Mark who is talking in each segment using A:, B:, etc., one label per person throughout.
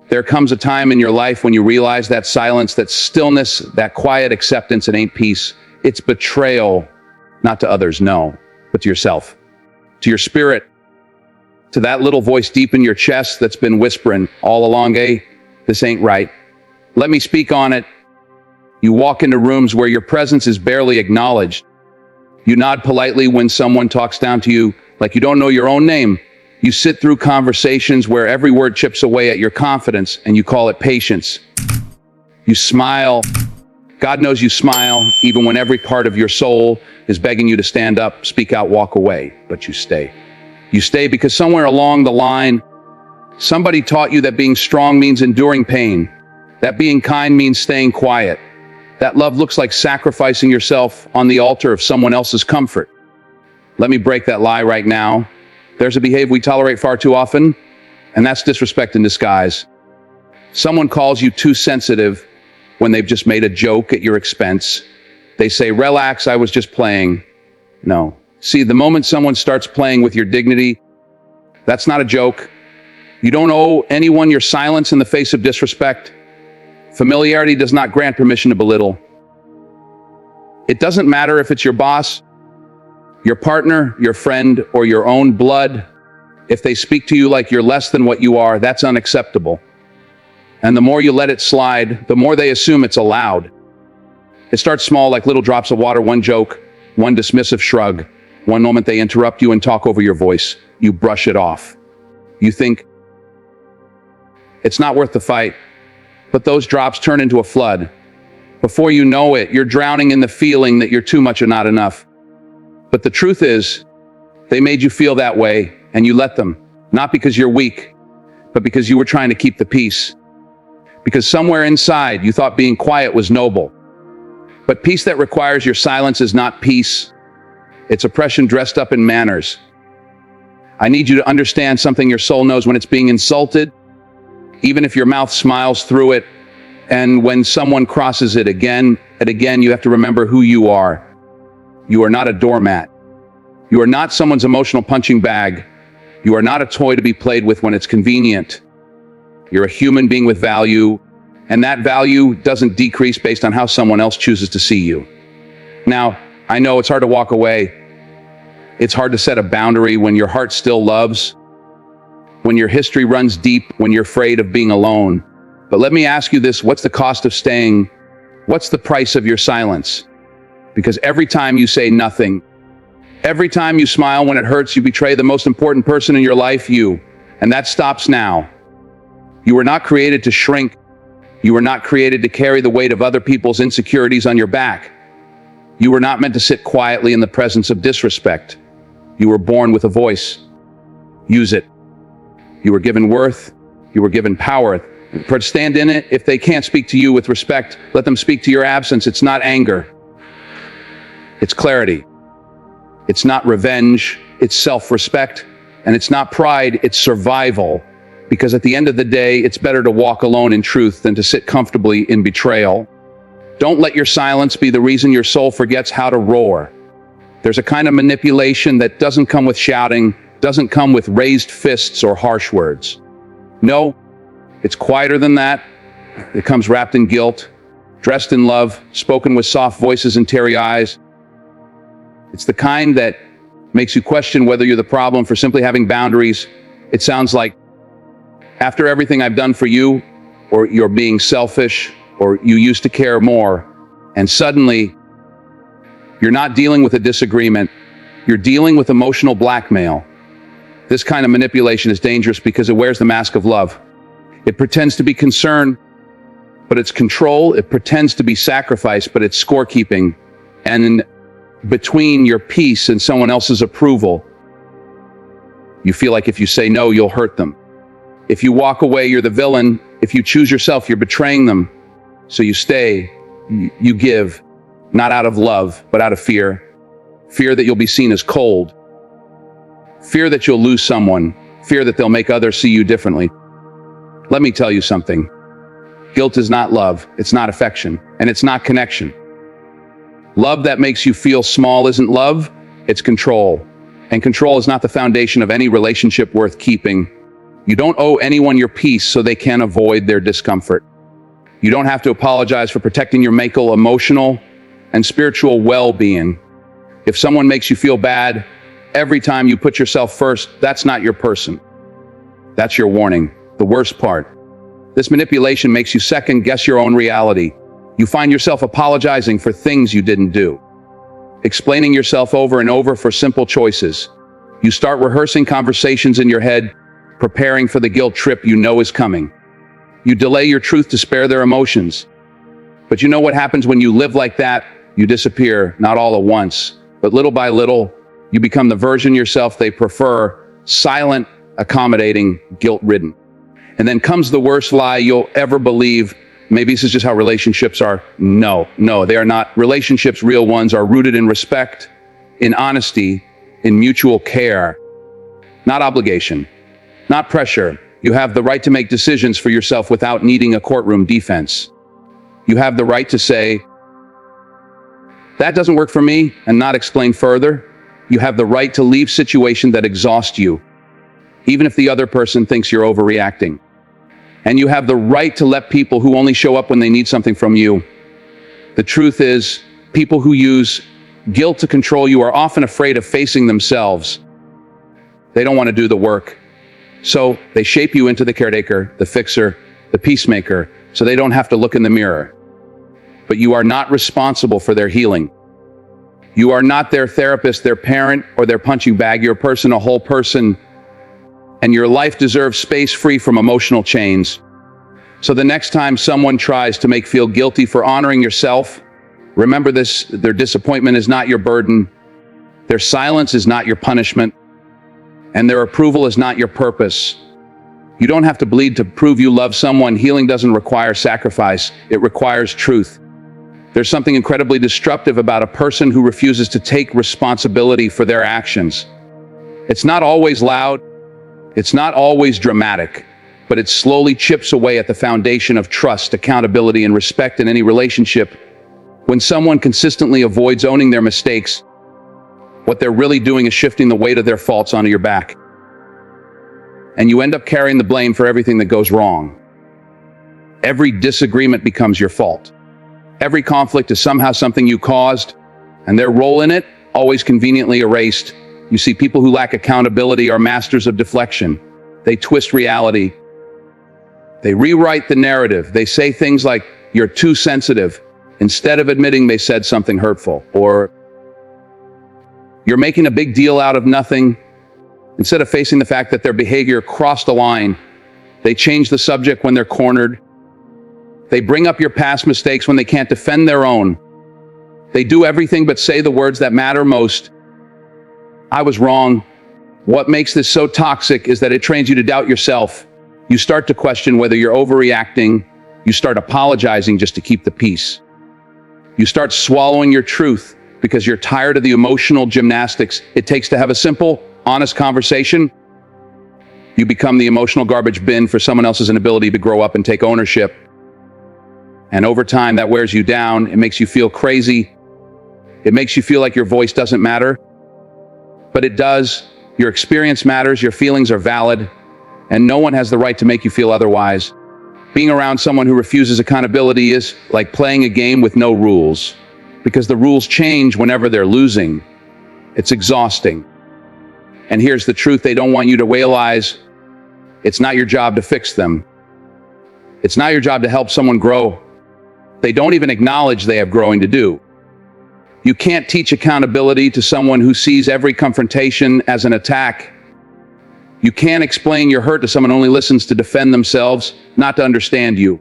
A: There comes a time in your life when you realize that silence, that stillness, that quiet acceptance, it ain't peace. It's betrayal, not to others, no, but to yourself, to your spirit, to that little voice deep in your chest that's been whispering all along, hey, this ain't right. Let me speak on it. You walk into rooms where your presence is barely acknowledged. You nod politely when someone talks down to you like you don't know your own name. You sit through conversations where every word chips away at your confidence, and you call it patience. You smile. God knows you smile, even when every part of your soul is begging you to stand up, speak out, walk away, but you stay. You stay because somewhere along the line, somebody taught you that being strong means enduring pain, that being kind means staying quiet, that love looks like sacrificing yourself on the altar of someone else's comfort. Let me break that lie right now. There's a behavior we tolerate far too often, and that's disrespect in disguise. Someone calls you too sensitive when they've just made a joke at your expense. They say, relax, I was just playing. No. See, the moment someone starts playing with your dignity, that's not a joke. You don't owe anyone your silence in the face of disrespect. Familiarity does not grant permission to belittle. It doesn't matter if it's your boss, your partner, your friend, or your own blood. If they speak to you like you're less than what you are, that's unacceptable. And the more you let it slide, the more they assume it's allowed. It starts small, like little drops of water, one joke, one dismissive shrug. One moment they interrupt you and talk over your voice. You brush it off. You think, it's not worth the fight. But those drops turn into a flood. Before you know it, you're drowning in the feeling that you're too much or not enough. But the truth is, they made you feel that way, and you let them. Not because you're weak, but because you were trying to keep the peace. Because somewhere inside, you thought being quiet was noble. But peace that requires your silence is not peace. It's oppression dressed up in manners. I need you to understand something your soul knows when it's being insulted, even if your mouth smiles through it, and when someone crosses it again and again, you have to remember who you are. You are not a doormat. You are not someone's emotional punching bag. You are not a toy to be played with when it's convenient. You're a human being with value, and that value doesn't decrease based on how someone else chooses to see you. Now, I know it's hard to walk away. It's hard to set a boundary when your heart still loves, when your history runs deep, when you're afraid of being alone. But let me ask you this, what's the cost of staying? What's the price of your silence? Because every time you say nothing, every time you smile when it hurts, you betray the most important person in your life, you. And that stops now. You were not created to shrink. You were not created to carry the weight of other people's insecurities on your back. You were not meant to sit quietly in the presence of disrespect. You were born with a voice. Use it. You were given worth. You were given power. Stand in it. If they can't speak to you with respect, let them speak to your absence. It's not anger. It's clarity. It's not revenge. It's self-respect. And it's not pride. It's survival. Because at the end of the day, it's better to walk alone in truth than to sit comfortably in betrayal. Don't let your silence be the reason your soul forgets how to roar. There's a kind of manipulation that doesn't come with shouting, doesn't come with raised fists or harsh words. No, it's quieter than that. It comes wrapped in guilt, dressed in love, spoken with soft voices and teary eyes. It's the kind that makes you question whether you're the problem for simply having boundaries. It sounds like, after everything I've done for you, or you're being selfish, or you used to care more, and suddenly you're not dealing with a disagreement, you're dealing with emotional blackmail. This kind of manipulation is dangerous because it wears the mask of love. It pretends to be concern, but it's control. It pretends to be sacrifice, but it's scorekeeping. And in between your peace and someone else's approval, you feel like if you say no, you'll hurt them. If you walk away, you're the villain. If you choose yourself, you're betraying them. So you stay, you give, not out of love, but out of fear. Fear that you'll be seen as cold. Fear that you'll lose someone. Fear that they'll make others see you differently. Let me tell you something. Guilt is not love. It's not affection. And it's not connection. Love that makes you feel small isn't love. It's control. And control is not the foundation of any relationship worth keeping. You don't owe anyone your peace so they can avoid their discomfort. You don't have to apologize for protecting your mental, emotional, and spiritual well-being. If someone makes you feel bad every time you put yourself first, that's not your person. That's your warning. The worst part. This manipulation makes you second-guess your own reality. You find yourself apologizing for things you didn't do, explaining yourself over and over for simple choices. You start rehearsing conversations in your head, preparing for the guilt trip you know is coming. You delay your truth to spare their emotions. But you know what happens when you live like that? You disappear, not all at once, but little by little, you become the version yourself they prefer, silent, accommodating, guilt-ridden. And then comes the worst lie you'll ever believe. Maybe this is just how relationships are. No, they are not. Relationships, real ones, are rooted in respect, in honesty, in mutual care, not obligation, not pressure. You have the right to make decisions for yourself without needing a courtroom defense. You have the right to say, that doesn't work for me, and not explain further. You have the right to leave situations that exhaust you, even if the other person thinks you're overreacting. And you have the right to let people who only show up when they need something from you. The truth is, people who use guilt to control you are often afraid of facing themselves. They don't want to do the work. So they shape you into the caretaker, the fixer, the peacemaker, so they don't have to look in the mirror. But you are not responsible for their healing. You are not their therapist, their parent, or their punching bag. You're a person, a whole person, and your life deserves space free from emotional chains. So the next time someone tries to make you feel guilty for honoring yourself, remember this: their disappointment is not your burden, their silence is not your punishment, and their approval is not your purpose. You don't have to bleed to prove you love someone. Healing doesn't require sacrifice, it requires truth. There's something incredibly destructive about a person who refuses to take responsibility for their actions. It's not always loud, it's not always dramatic, but it slowly chips away at the foundation of trust, accountability, and respect in any relationship. When someone consistently avoids owning their mistakes, what they're really doing is shifting the weight of their faults onto your back. And you end up carrying the blame for everything that goes wrong. Every disagreement becomes your fault. Every conflict is somehow something you caused, and their role in it always conveniently erased. You see, people who lack accountability are masters of deflection. They twist reality. They rewrite the narrative. They say things like, "You're too sensitive," instead of admitting they said something hurtful. Or, "You're making a big deal out of nothing." Instead of facing the fact that their behavior crossed a line, they change the subject when they're cornered. They bring up your past mistakes when they can't defend their own. They do everything but say the words that matter most. I was wrong. What makes this so toxic is that it trains you to doubt yourself. You start to question whether you're overreacting. You start apologizing just to keep the peace. You start swallowing your truth because you're tired of the emotional gymnastics it takes to have a simple, honest conversation. You become the emotional garbage bin for someone else's inability to grow up and take ownership. And over time, that wears you down. It makes you feel crazy. It makes you feel like your voice doesn't matter. But it does. Your experience matters. Your feelings are valid. And no one has the right to make you feel otherwise. Being around someone who refuses accountability is like playing a game with no rules, because the rules change whenever they're losing. It's exhausting. And here's the truth they don't want you to realize: it's not your job to fix them. It's not your job to help someone grow. They don't even acknowledge they have growing to do. You can't teach accountability to someone who sees every confrontation as an attack. You can't explain your hurt to someone who only listens to defend themselves, not to understand you.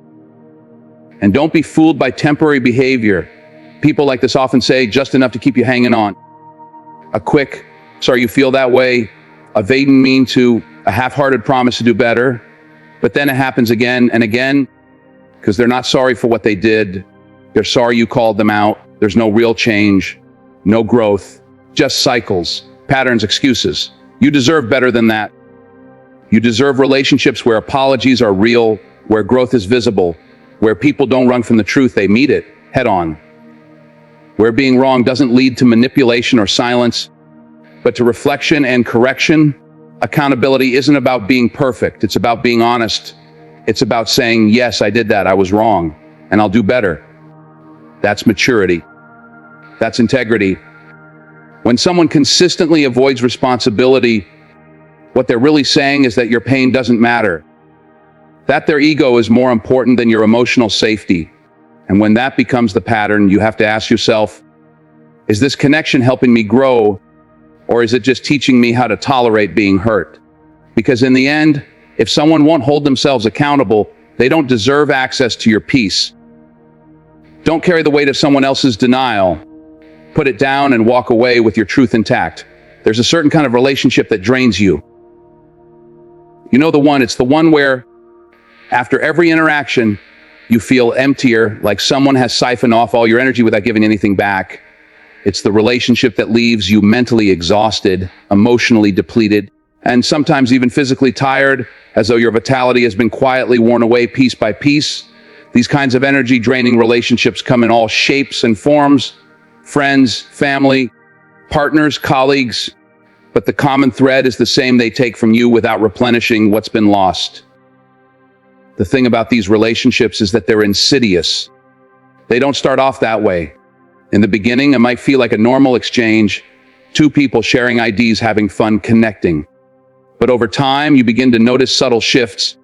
A: And don't be fooled by temporary behavior. People like this often say just enough to keep you hanging on. A quick, "sorry you feel that way," a vague mean to a half-hearted promise to do better. But then it happens again and again, because they're not sorry for what they did. They're sorry you called them out. There's no real change, no growth, just cycles, patterns, excuses. You deserve better than that. You deserve relationships where apologies are real, where growth is visible, where people don't run from the truth, they meet it head on. Where being wrong doesn't lead to manipulation or silence, but to reflection and correction. Accountability isn't about being perfect. It's about being honest. It's about saying, yes, I did that. I was wrong, and I'll do better. That's maturity. That's integrity. When someone consistently avoids responsibility, what they're really saying is that your pain doesn't matter, that their ego is more important than your emotional safety. And when that becomes the pattern, you have to ask yourself, is this connection helping me grow, or is it just teaching me how to tolerate being hurt? Because in the end, if someone won't hold themselves accountable, they don't deserve access to your peace. Don't carry the weight of someone else's denial. Put it down and walk away with your truth intact. There's a certain kind of relationship that drains you. You know the one, it's the one where after every interaction, you feel emptier, like someone has siphoned off all your energy without giving anything back. It's the relationship that leaves you mentally exhausted, emotionally depleted, and sometimes even physically tired, as though your vitality has been quietly worn away piece by piece. These kinds of energy-draining relationships come in all shapes and forms: friends, family, partners, colleagues. But the common thread is the same: they take from you without replenishing what's been lost. The thing about these relationships is that they're insidious. They don't start off that way. In the beginning, it might feel like a normal exchange, two people sharing ideas, having fun, connecting. But over time, you begin to notice subtle shifts.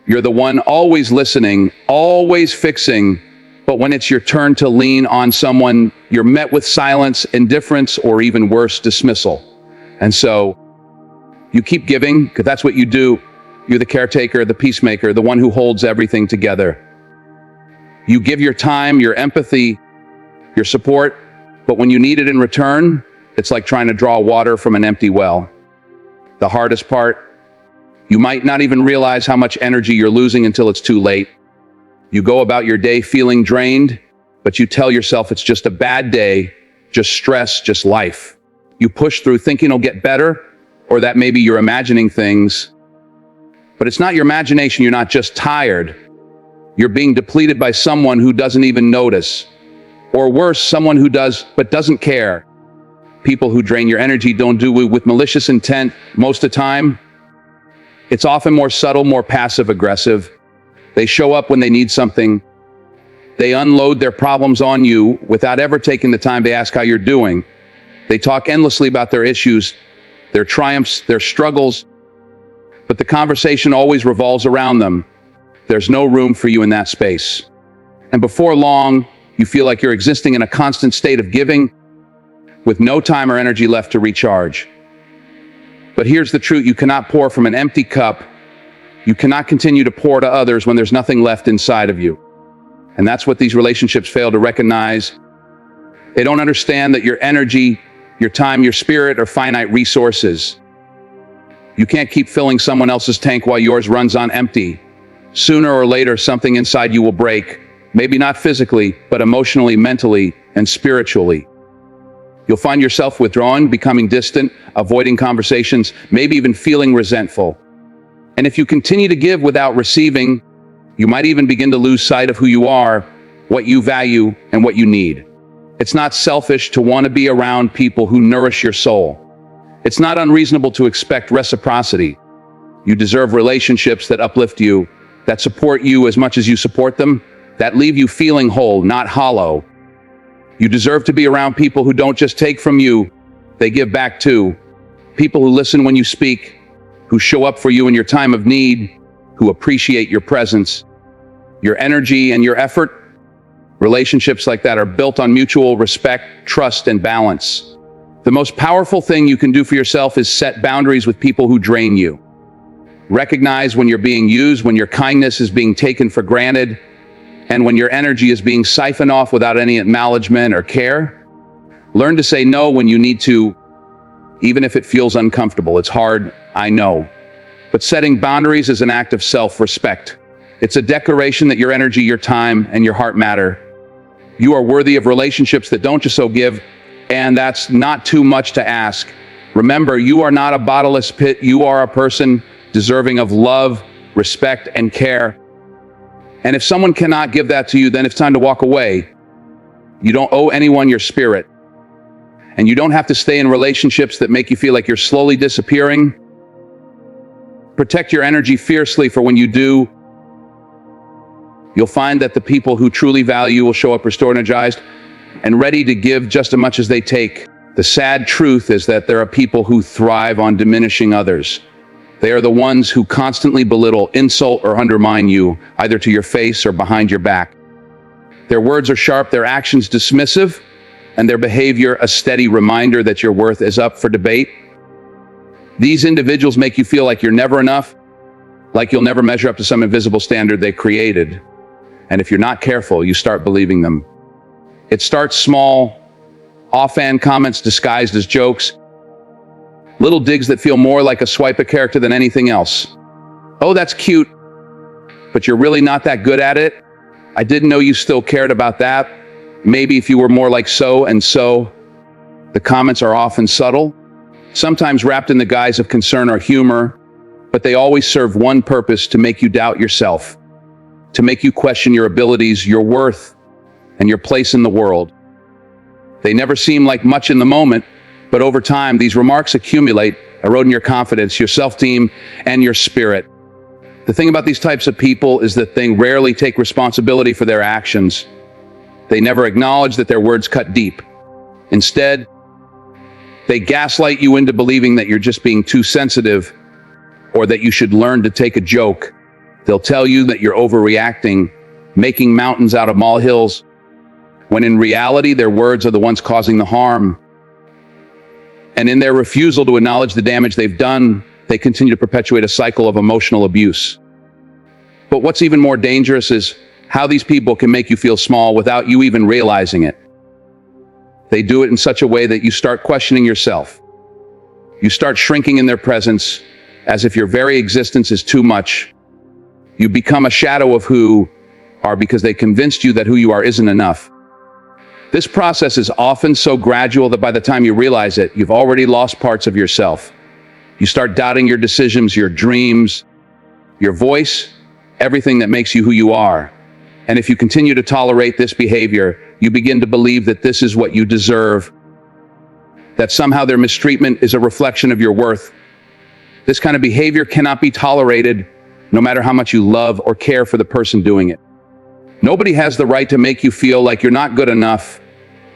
A: You're the one always listening, always fixing, but when it's your turn to lean on someone, you're met with silence, indifference, or even worse, dismissal. And so, you keep giving, because that's what you do. You're the caretaker, the peacemaker, the one who holds everything together. You give your time, your empathy, your support, but when you need it in return, it's like trying to draw water from an empty well. The hardest part, you might not even realize how much energy you're losing until it's too late. You go about your day feeling drained, but you tell yourself it's just a bad day, just stress, just life. You push through thinking it'll get better, or that maybe you're imagining things. But it's not your imagination, you're not just tired. You're being depleted by someone who doesn't even notice. Or worse, someone who does, but doesn't care. People who drain your energy don't do it with malicious intent most of the time. It's often more subtle, more passive-aggressive. They show up when they need something. They unload their problems on you without ever taking the time to ask how you're doing. They talk endlessly about their issues, their triumphs, their struggles, but the conversation always revolves around them. There's no room for you in that space. And before long, you feel like you're existing in a constant state of giving, with no time or energy left to recharge. But here's the truth: you cannot pour from an empty cup. You cannot continue to pour to others when there's nothing left inside of you. And that's what these relationships fail to recognize. They don't understand that your energy, your time, your spirit are finite resources. You can't keep filling someone else's tank while yours runs on empty. Sooner or later, something inside you will break. Maybe not physically, but emotionally, mentally, and spiritually. You'll find yourself withdrawing, becoming distant, avoiding conversations, maybe even feeling resentful. And if you continue to give without receiving, you might even begin to lose sight of who you are, what you value, and what you need. It's not selfish to want to be around people who nourish your soul. It's not unreasonable to expect reciprocity. You deserve relationships that uplift you, that support you as much as you support them, that leave you feeling whole, not hollow. You deserve to be around people who don't just take from you, they give back too. People who listen when you speak, who show up for you in your time of need, who appreciate your presence, your energy, and your effort. Relationships like that are built on mutual respect, trust, and balance. The most powerful thing you can do for yourself is set boundaries with people who drain you. Recognize when you're being used, when your kindness is being taken for granted, and when your energy is being siphoned off without any acknowledgement or care. Learn to say no when you need to, even if it feels uncomfortable. It's hard, I know. But setting boundaries is an act of self-respect. It's a declaration that your energy, your time, and your heart matter. You are worthy of relationships that don't just so give, and that's not too much to ask. Remember, you are not a bottomless pit. You are a person deserving of love, respect, and care. And if someone cannot give that to you, then it's time to walk away. You don't owe anyone your spirit. And you don't have to stay in relationships that make you feel like you're slowly disappearing. Protect your energy fiercely, for when you do, you'll find that the people who truly value you will show up restored, energized, and ready to give just as much as they take. The sad truth is that there are people who thrive on diminishing others. They are the ones who constantly belittle, insult, or undermine you, either to your face or behind your back. Their words are sharp, their actions dismissive, and their behavior a steady reminder that your worth is up for debate. These individuals make you feel like you're never enough, like you'll never measure up to some invisible standard they created. And if you're not careful, you start believing them. It starts small, offhand comments disguised as jokes, little digs that feel more like a swipe of character than anything else. Oh, that's cute, but you're really not that good at it. I didn't know you still cared about that. Maybe if you were more like so and so. The comments are often subtle, sometimes wrapped in the guise of concern or humor, but they always serve one purpose: to make you doubt yourself, to make you question your abilities, your worth, and your place in the world. They never seem like much in the moment, but over time, these remarks accumulate, eroding your confidence, your self-esteem, and your spirit. The thing about these types of people is that they rarely take responsibility for their actions. They never acknowledge that their words cut deep. Instead, they gaslight you into believing that you're just being too sensitive, or that you should learn to take a joke. They'll tell you that you're overreacting, making mountains out of molehills, when in reality, their words are the ones causing the harm. And in their refusal to acknowledge the damage they've done, they continue to perpetuate a cycle of emotional abuse. But what's even more dangerous is how these people can make you feel small without you even realizing it. They do it in such a way that you start questioning yourself. You start shrinking in their presence, as if your very existence is too much. You become a shadow of who are because they convinced you that who you are isn't enough. This process is often so gradual that by the time you realize it, you've already lost parts of yourself. You start doubting your decisions, your dreams, your voice, everything that makes you who you are. And if you continue to tolerate this behavior, you begin to believe that this is what you deserve, that somehow their mistreatment is a reflection of your worth. This kind of behavior cannot be tolerated, no matter how much you love or care for the person doing it. Nobody has the right to make you feel like you're not good enough.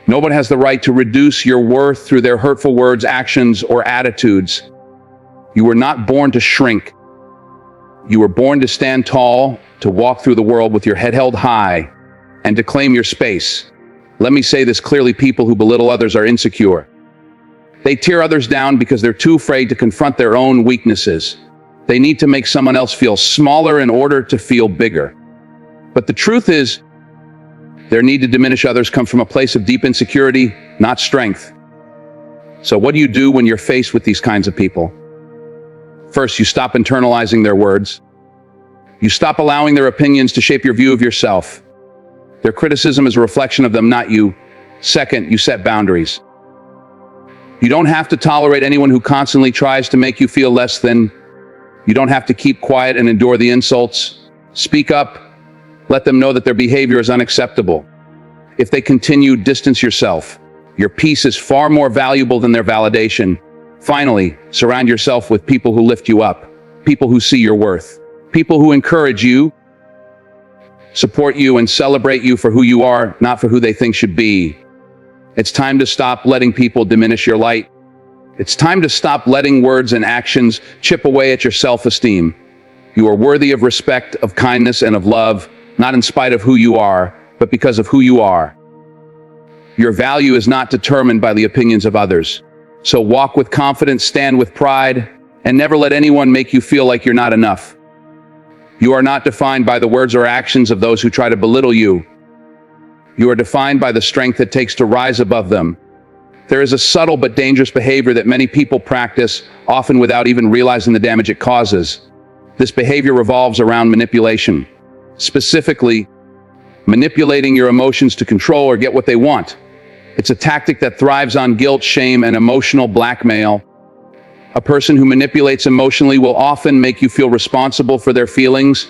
A: Nobody has the right to reduce your worth through their hurtful words, actions, or attitudes. You were not born to shrink. You were born to stand tall, to walk through the world with your head held high, and to claim your space. Let me say this clearly: people who belittle others are insecure. They tear others down because they're too afraid to confront their own weaknesses. They need to make someone else feel smaller in order to feel bigger. But the truth is, their need to diminish others comes from a place of deep insecurity, not strength. So what do you do when you're faced with these kinds of people? First, you stop internalizing their words. You stop allowing their opinions to shape your view of yourself. Their criticism is a reflection of them, not you. Second, you set boundaries. You don't have to tolerate anyone who constantly tries to make you feel less than. You don't have to keep quiet and endure the insults. Speak up. Let them know that their behavior is unacceptable. If they continue, distance yourself. Your peace is far more valuable than their validation. Finally, surround yourself with people who lift you up, people who see your worth, people who encourage you, support you, and celebrate you for who you are, not for who they think should be. It's time to stop letting people diminish your light. It's time to stop letting words and actions chip away at your self-esteem. You are worthy of respect, of kindness, and of love, not in spite of who you are, but because of who you are. Your value is not determined by the opinions of others. So walk with confidence, stand with pride, and never let anyone make you feel like you're not enough. You are not defined by the words or actions of those who try to belittle you. You are defined by the strength it takes to rise above them. There is a subtle but dangerous behavior that many people practice, often without even realizing the damage it causes. This behavior revolves around manipulation. Specifically, manipulating your emotions to control or get what they want. It's a tactic that thrives on guilt, shame, and emotional blackmail. A person who manipulates emotionally will often make you feel responsible for their feelings,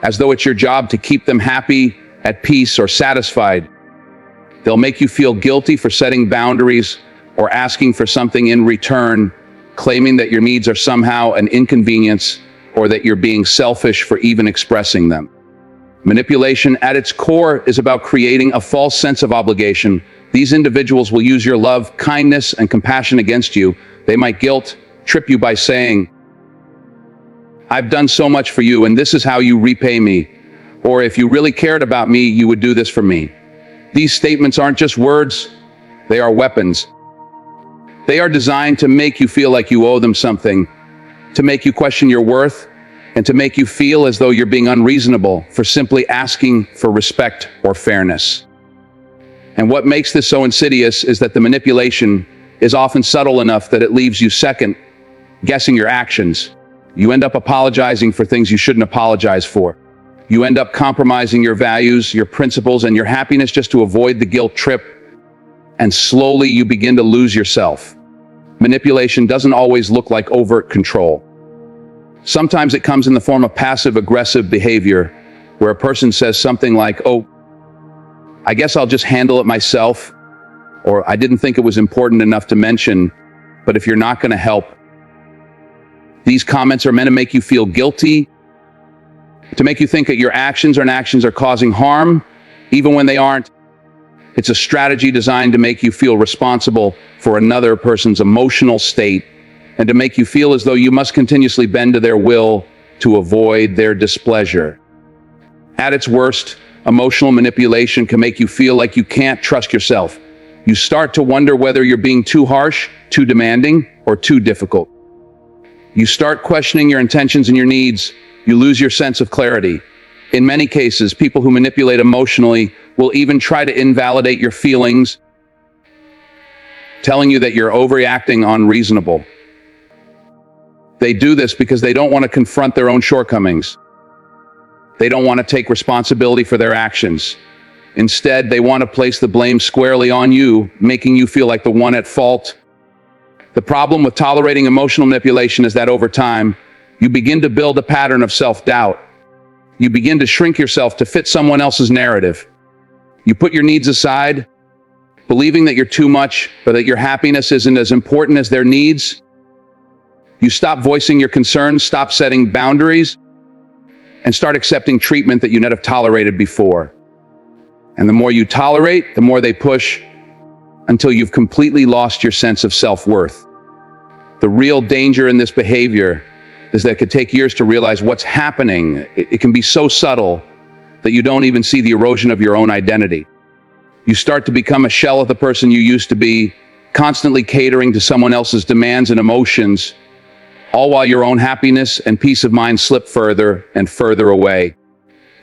A: as though it's your job to keep them happy, at peace, or satisfied. They'll make you feel guilty for setting boundaries or asking for something in return, claiming that your needs are somehow an inconvenience or that you're being selfish for even expressing them. Manipulation at its core is about creating a false sense of obligation. These individuals will use your love, kindness, and compassion against you. They might guilt trip you by saying, "I've done so much for you, and this is how you repay me." Or, "If you really cared about me, you would do this for me." These statements aren't just words, they are weapons. They are designed to make you feel like you owe them something, to make you question your worth, and to make you feel as though you're being unreasonable for simply asking for respect or fairness. And what makes this so insidious is that the manipulation is often subtle enough that it leaves you second guessing your actions. You end up apologizing for things you shouldn't apologize for. You end up compromising your values, your principles, and your happiness just to avoid the guilt trip. And slowly you begin to lose yourself. Manipulation doesn't always look like overt control. Sometimes it comes in the form of passive-aggressive behavior, where a person says something like, "Oh, I guess I'll just handle it myself," or "I didn't think it was important enough to mention, but if you're not going to help." These comments are meant to make you feel guilty, to make you think that your actions are causing harm, even when they aren't. It's a strategy designed to make you feel responsible for another person's emotional state, and to make you feel as though you must continuously bend to their will to avoid their displeasure. At its worst, emotional manipulation can make you feel like you can't trust yourself. You start to wonder whether you're being too harsh, too demanding, or too difficult. You start questioning your intentions and your needs. You lose your sense of clarity. In many cases, people who manipulate emotionally will even try to invalidate your feelings, telling you that you're overreacting, unreasonable. They do this because they don't want to confront their own shortcomings. They don't want to take responsibility for their actions. Instead, they want to place the blame squarely on you, making you feel like the one at fault. The problem with tolerating emotional manipulation is that over time, you begin to build a pattern of self-doubt. You begin to shrink yourself to fit someone else's narrative. You put your needs aside, believing that you're too much or that your happiness isn't as important as their needs. You stop voicing your concerns, stop setting boundaries, and start accepting treatment that you never tolerated before. And the more you tolerate, the more they push, until you've completely lost your sense of self-worth. The real danger in this behavior is that it could take years to realize what's happening. It can be so subtle that you don't even see the erosion of your own identity. You start to become a shell of the person you used to be, constantly catering to someone else's demands and emotions, all while your own happiness and peace of mind slip further and further away.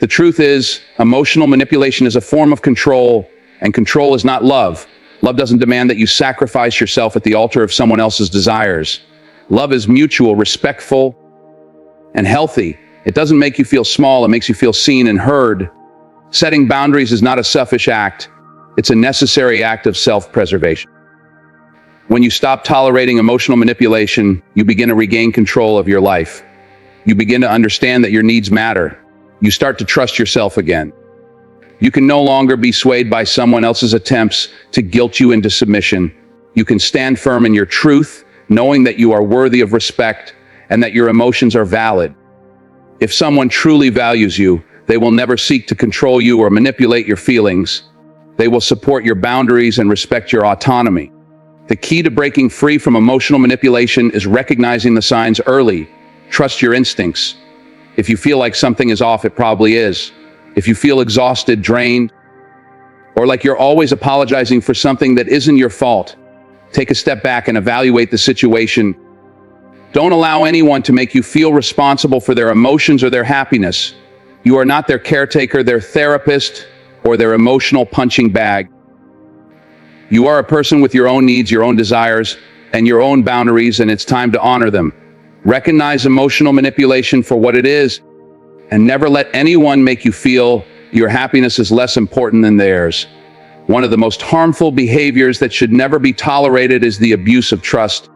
A: The truth is, emotional manipulation is a form of control, and control is not love. Love doesn't demand that you sacrifice yourself at the altar of someone else's desires. Love is mutual, respectful, and healthy. It doesn't make you feel small, it makes you feel seen and heard. Setting boundaries is not a selfish act, it's a necessary act of self-preservation. When you stop tolerating emotional manipulation, you begin to regain control of your life. You begin to understand that your needs matter. You start to trust yourself again. You can no longer be swayed by someone else's attempts to guilt you into submission. You can stand firm in your truth, knowing that you are worthy of respect and that your emotions are valid. If someone truly values you, they will never seek to control you or manipulate your feelings. They will support your boundaries and respect your autonomy. The key to breaking free from emotional manipulation is recognizing the signs early. Trust your instincts. If you feel like something is off, it probably is. If you feel exhausted, drained, or like you're always apologizing for something that isn't your fault, take a step back and evaluate the situation. Don't allow anyone to make you feel responsible for their emotions or their happiness. You are not their caretaker, their therapist, or their emotional punching bag. You are a person with your own needs, your own desires, and your own boundaries, and it's time to honor them. Recognize emotional manipulation for what it is, and never let anyone make you feel your happiness is less important than theirs. One of the most harmful behaviors that should never be tolerated is the abuse of trust.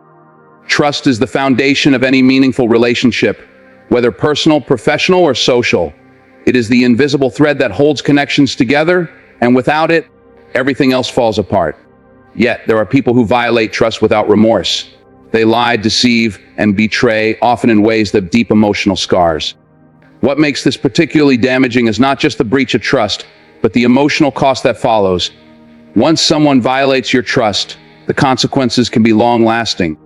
A: Trust is the foundation of any meaningful relationship, whether personal, professional, or social. It is the invisible thread that holds connections together, and without it, everything else falls apart. Yet, there are people who violate trust without remorse. They lie, deceive, and betray, often in ways that have deep emotional scars. What makes this particularly damaging is not just the breach of trust, but the emotional cost that follows. Once someone violates your trust, the consequences can be long-lasting.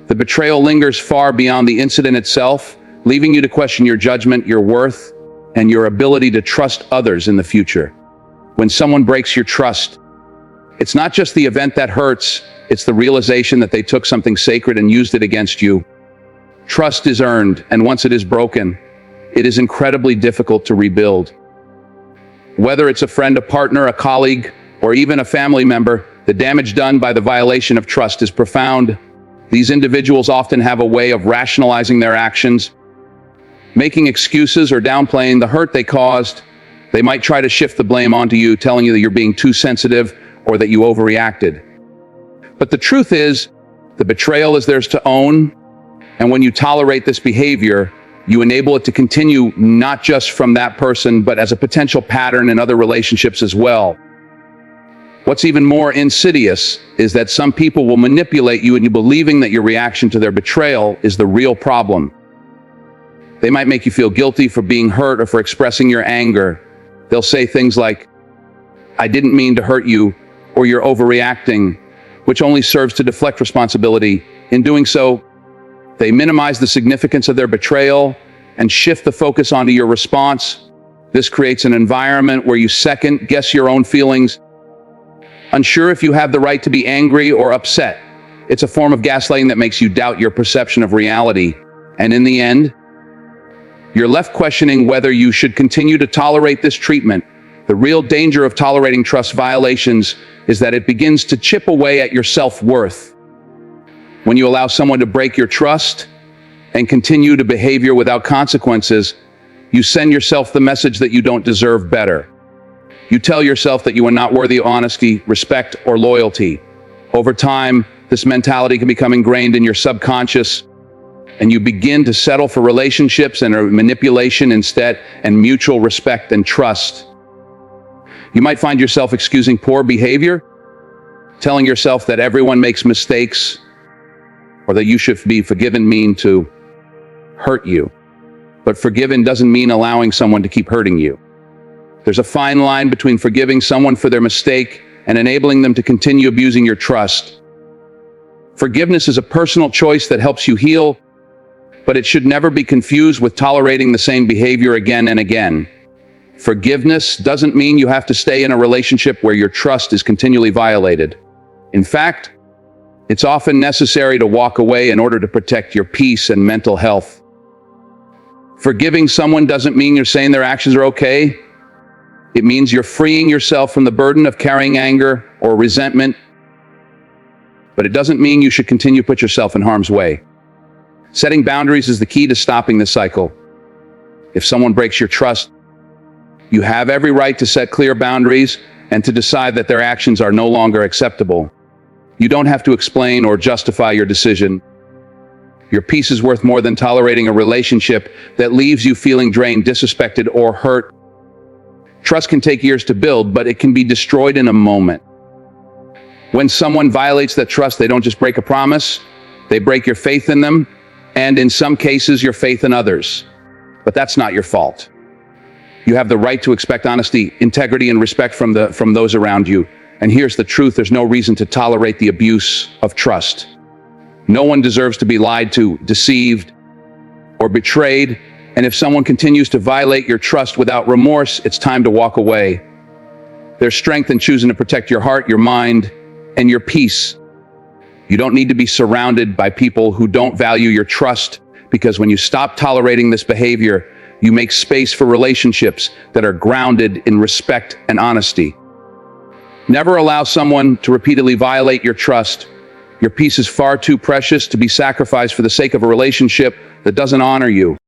A: The betrayal lingers far beyond the incident itself, leaving you to question your judgment, your worth, and your ability to trust others in the future. When someone breaks your trust, it's not just the event that hurts, it's the realization that they took something sacred and used it against you. Trust is earned, and once it is broken, it is incredibly difficult to rebuild. Whether it's a friend, a partner, a colleague, or even a family member, the damage done by the violation of trust is profound. These individuals often have a way of rationalizing their actions, making excuses or downplaying the hurt they caused. They might try to shift the blame onto you, telling you that you're being too sensitive or that you overreacted. But the truth is, the betrayal is theirs to own, and when you tolerate this behavior, you enable it to continue not just from that person, but as a potential pattern in other relationships as well. What's even more insidious is that some people will manipulate you into believing that your reaction to their betrayal is the real problem. They might make you feel guilty for being hurt or for expressing your anger. They'll say things like, "I didn't mean to hurt you," or "You're overreacting," which only serves to deflect responsibility. In doing so, they minimize the significance of their betrayal and shift the focus onto your response. This creates an environment where you second-guess your own feelings, unsure if you have the right to be angry or upset. It's a form of gaslighting that makes you doubt your perception of reality. And in the end, you're left questioning whether you should continue to tolerate this treatment. The real danger of tolerating trust violations is that it begins to chip away at your self-worth. When you allow someone to break your trust and continue to behavior without consequences, you send yourself the message that you don't deserve better. You tell yourself that you are not worthy of honesty, respect, or loyalty. Over time, this mentality can become ingrained in your subconscious, and you begin to settle for relationships and manipulation instead, and mutual respect and trust. You might find yourself excusing poor behavior, telling yourself that everyone makes mistakes, or that you should be forgiven mean to hurt you. But forgiven doesn't mean allowing someone to keep hurting you. There's a fine line between forgiving someone for their mistake and enabling them to continue abusing your trust. Forgiveness is a personal choice that helps you heal, but it should never be confused with tolerating the same behavior again and again. Forgiveness doesn't mean you have to stay in a relationship where your trust is continually violated. In fact, it's often necessary to walk away in order to protect your peace and mental health. Forgiving someone doesn't mean you're saying their actions are okay. It means you're freeing yourself from the burden of carrying anger or resentment. But it doesn't mean you should continue to put yourself in harm's way. Setting boundaries is the key to stopping this cycle. If someone breaks your trust, you have every right to set clear boundaries and to decide that their actions are no longer acceptable. You don't have to explain or justify your decision. Your peace is worth more than tolerating a relationship that leaves you feeling drained, disrespected, or hurt. Trust can take years to build, but it can be destroyed in a moment. When someone violates that trust, they don't just break a promise, they break your faith in them, and in some cases, your faith in others. But that's not your fault. You have the right to expect honesty, integrity, and respect from those around you. And here's the truth: there's no reason to tolerate the abuse of trust. No one deserves to be lied to, deceived, or betrayed. And if someone continues to violate your trust without remorse, it's time to walk away. There's strength in choosing to protect your heart, your mind, and your peace. You don't need to be surrounded by people who don't value your trust, because when you stop tolerating this behavior, you make space for relationships that are grounded in respect and honesty. Never allow someone to repeatedly violate your trust. Your peace is far too precious to be sacrificed for the sake of a relationship that doesn't honor you.